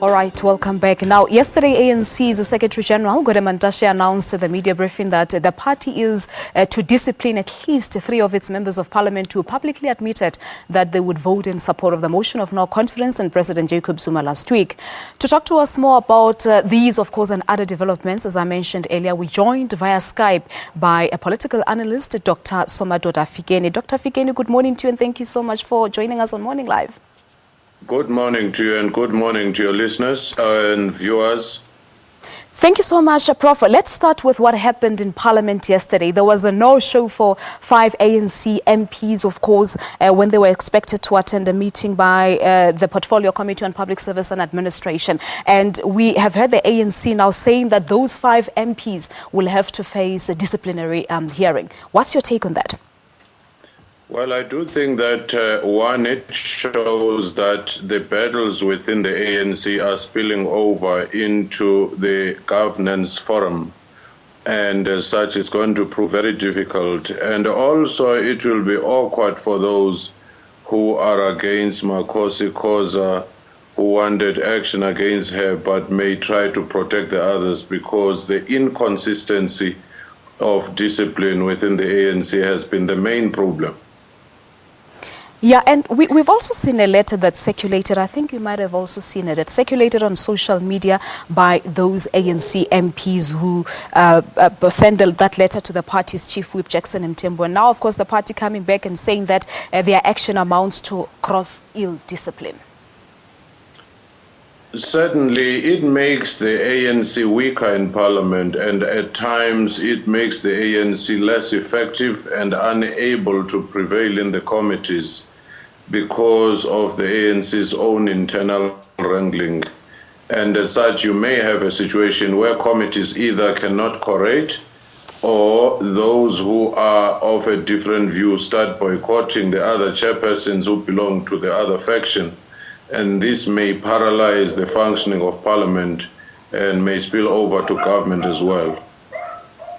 All right, welcome back. Now, yesterday, ANC'S Secretary General, Gwede Mantashe, announced at the media briefing that the party is to discipline at least 3 of its members of parliament who publicly admitted that they would vote in support of the motion of no confidence in President Jacob Zuma last week. To talk to us more about these, of course, and other developments, as I mentioned earlier, we joined via Skype by a political analyst, Dr. Somadoda Fikeni. Dr. Fikeni, good morning to you, and thank you so much for joining us on Morning Live. Good morning to you and good morning to your listeners and viewers. Thank you so much, Prof. Let's start with what happened in Parliament yesterday. There was a no-show for 5 ANC MPs, of course, when they were expected to attend a meeting by the Portfolio Committee on Public Service and Administration. And we have heard the ANC now saying that those 5 MPs will have to face a disciplinary hearing. What's your take on that? Well, I do think that, one, it shows that the battles within the ANC are spilling over into the governance forum. And as such, it's going to prove very difficult. And also, it will be awkward for those who are against Makosi Khoza, who wanted action against her, but may try to protect the others, because the inconsistency of discipline within the ANC has been the main problem. Yeah, and we've also seen a letter that circulated, I think you might have also seen it, that circulated on social media by those ANC MPs who sent that letter to the party's chief whip, Jackson Mthembu. And now, of course, the party coming back and saying that their action amounts to gross ill discipline. Certainly, it makes the ANC weaker in Parliament, and at times it makes the ANC less effective and unable to prevail in the committees because of the ANC's own internal wrangling. And as such, you may have a situation where committees either cannot correct, or those who are of a different view start boycotting the other chairpersons who belong to the other faction. And this may paralyze the functioning of Parliament and may spill over to government as well.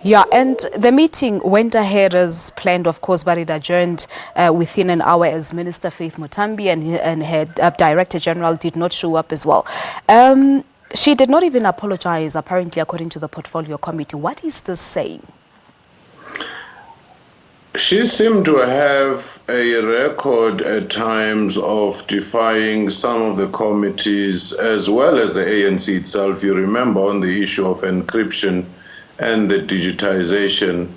Yeah, and the meeting went ahead as planned, of course, but it adjourned within an hour as Minister Faith Muthambi and her Director General did not show up as well. She did not even apologize, apparently, according to the Portfolio Committee. What is this saying? She seemed to have a record at times of defying some of the committees as well as the ANC itself. You remember on the issue of encryption and the digitization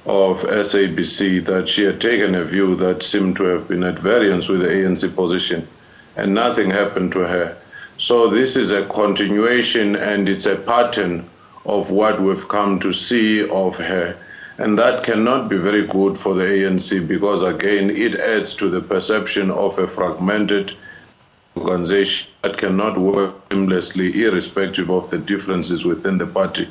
of SABC that she had taken a view that seemed to have been at variance with the ANC position, and nothing happened to her. So this is a continuation, and it's a pattern of what we've come to see of her. And that cannot be very good for the ANC because, again, it adds to the perception of a fragmented organization that cannot work seamlessly, irrespective of the differences within the party.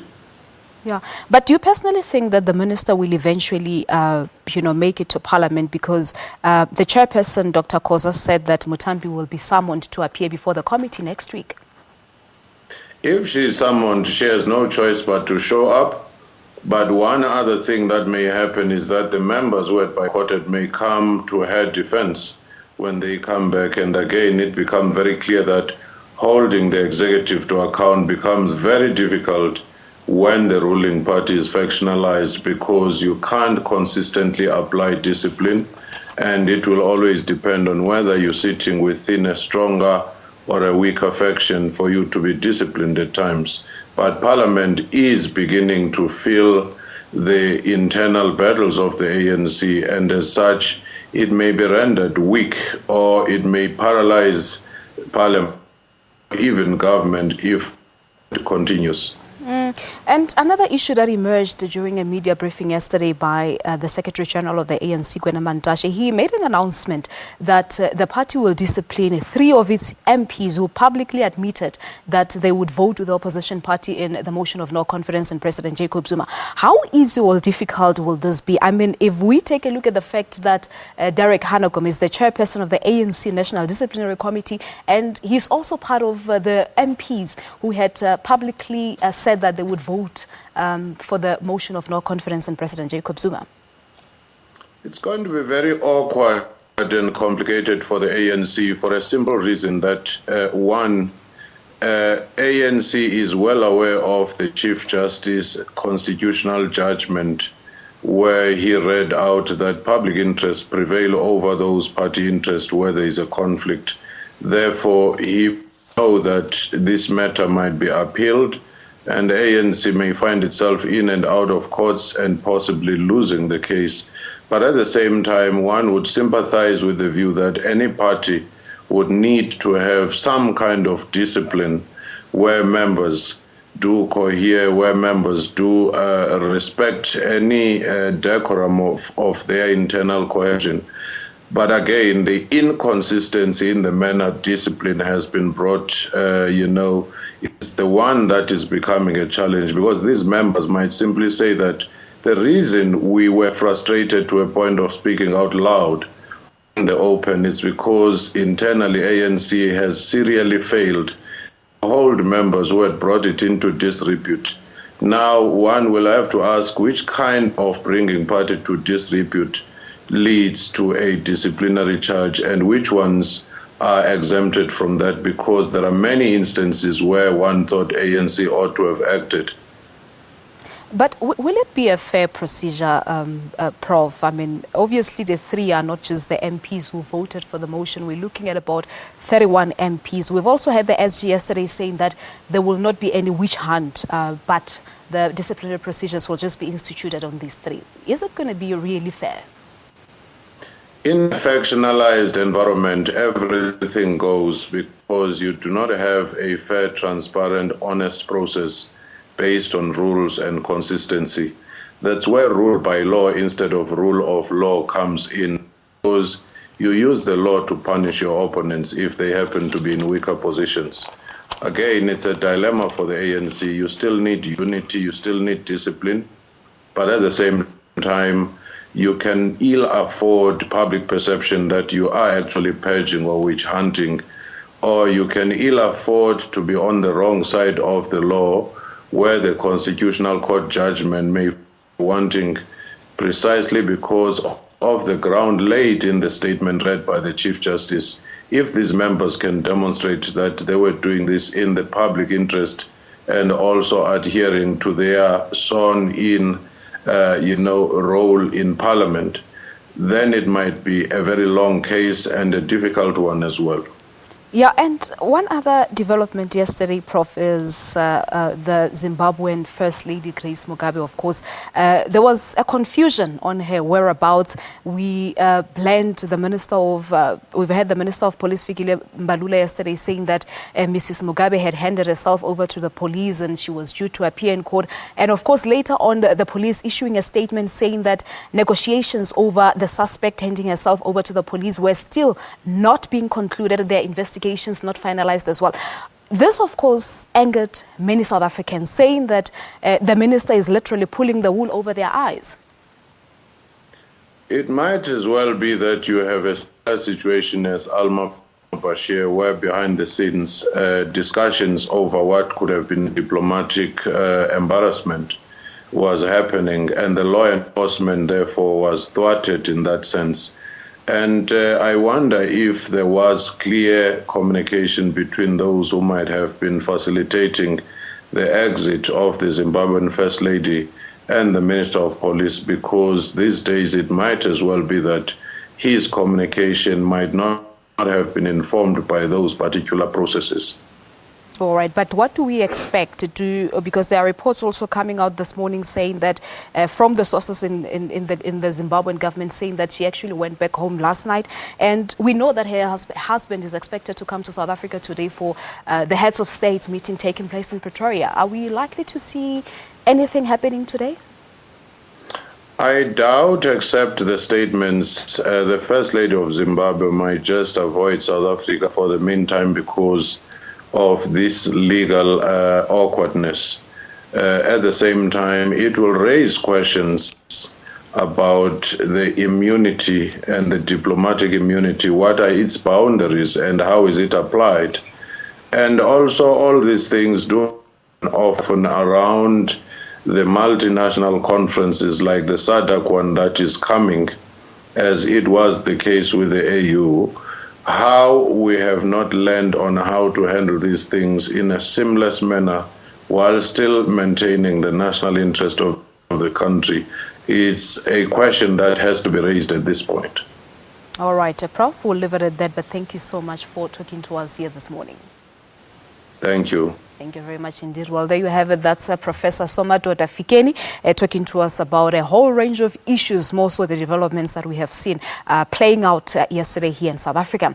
Yeah, but do you personally think that the minister will eventually, make it to Parliament? Because the chairperson, Dr. Khoza, said that Muthambi will be summoned to appear before the committee next week. If she is summoned, she has no choice but to show up. But one other thing that may happen is that the members who had boycotted may come to her defense when they come back. And again, it becomes very clear that holding the executive to account becomes very difficult when the ruling party is factionalized, because you can't consistently apply discipline, and it will always depend on whether you're sitting within a stronger or a weaker faction for you to be disciplined at times. But Parliament is beginning to feel the internal battles of the ANC, and as such, it may be rendered weak, or it may paralyze Parliament, even government, if it continues. And another issue that emerged during a media briefing yesterday by the Secretary General of the ANC, Gwede Mantashe, he made an announcement that the party will discipline 3 of its MPs who publicly admitted that they would vote with the opposition party in the motion of no confidence in President Jacob Zuma. How easy or difficult will this be? I mean, if we take a look at the fact that Derek Hanagom is the chairperson of the ANC National Disciplinary Committee, and he's also part of the MPs who had publicly said that they would vote for the motion of no confidence in President Jacob Zuma. It's going to be very awkward and complicated for the ANC for a simple reason that, one, ANC is well aware of the Chief Justice constitutional judgment where he read out that public interest prevail over those party interests where there is a conflict. Therefore, he knows that this matter might be appealed and ANC may find itself in and out of courts and possibly losing the case. But at the same time, one would sympathize with the view that any party would need to have some kind of discipline where members do cohere, where members do respect any decorum of their internal cohesion. But again, the inconsistency in the manner discipline has been brought, it's the one that is becoming a challenge, because these members might simply say that the reason we were frustrated to a point of speaking out loud in the open is because internally ANC has serially failed to hold members who had brought it into disrepute. Now one will have to ask which kind of bringing party to disrepute leads to a disciplinary charge and which ones are exempted from that, because there are many instances where one thought ANC ought to have acted. But will it be a fair procedure, Prof? I mean, obviously the three are not just the MPs who voted for the motion. We're looking at about 31 MPs. We've also had the SG yesterday saying that there will not be any witch hunt, but the disciplinary procedures will just be instituted on these three. Is it going to be really fair? In a factionalized environment, everything goes, because you do not have a fair, transparent, honest process based on rules and consistency. That's where rule by law instead of rule of law comes in, because you use the law to punish your opponents if they happen to be in weaker positions. Again, it's a dilemma for the ANC. You still need unity, you still need discipline, but at the same time, you can ill afford public perception that you are actually purging or witch hunting, or you can ill afford to be on the wrong side of the law, where the Constitutional Court judgment may be wanting, precisely because of the ground laid in the statement read by the Chief Justice. If these members can demonstrate that they were doing this in the public interest and also adhering to their sworn-in role in Parliament, then it might be a very long case and a difficult one as well. Yeah, and one other development yesterday, Prof, is the Zimbabwean First Lady, Grace Mugabe, of course. There was a confusion on her whereabouts. We blamed the Minister of, we've had the Minister of Police, Fikile Mbalula, yesterday saying that Mrs. Mugabe had handed herself over to the police and she was due to appear in court. And of course, later on, the police issuing a statement saying that negotiations over the suspect handing herself over to the police were still not being concluded, their investigations not finalized as well. This, of course, angered many South Africans, saying that the minister is literally pulling the wool over their eyes. It might as well be that you have a situation as Alma Bashir, where behind the scenes discussions over what could have been diplomatic embarrassment was happening, and the law enforcement therefore was thwarted in that sense. And I wonder if there was clear communication between those who might have been facilitating the exit of the Zimbabwean First Lady and the Minister of Police, because these days it might as well be that his communication might not have been informed by those particular processes. All right, but what do we expect to do? Because there are reports also coming out this morning saying that from the sources in the Zimbabwean government saying that she actually went back home last night, and we know that her husband is expected to come to South Africa today for the heads of states meeting taking place in Pretoria. Are we likely to see anything happening today? I doubt, except the statements, the First Lady of Zimbabwe might just avoid South Africa for the meantime because of this legal awkwardness. At the same time, it will raise questions about the immunity and the diplomatic immunity. What are its boundaries and how is it applied? And also all these things do often around the multinational conferences like the SADC one that is coming, as it was the case with the AU, how we have not learned on how to handle these things in a seamless manner while still maintaining the national interest of the country. It's a question that has to be raised at this point. All right, Prof, we'll leave it at that, but thank you so much for talking to us here this morning. Thank you. Thank you very much indeed. Well, there you have it. That's Professor Somadoda Fikeni talking to us about a whole range of issues, more so the developments that we have seen playing out yesterday here in South Africa.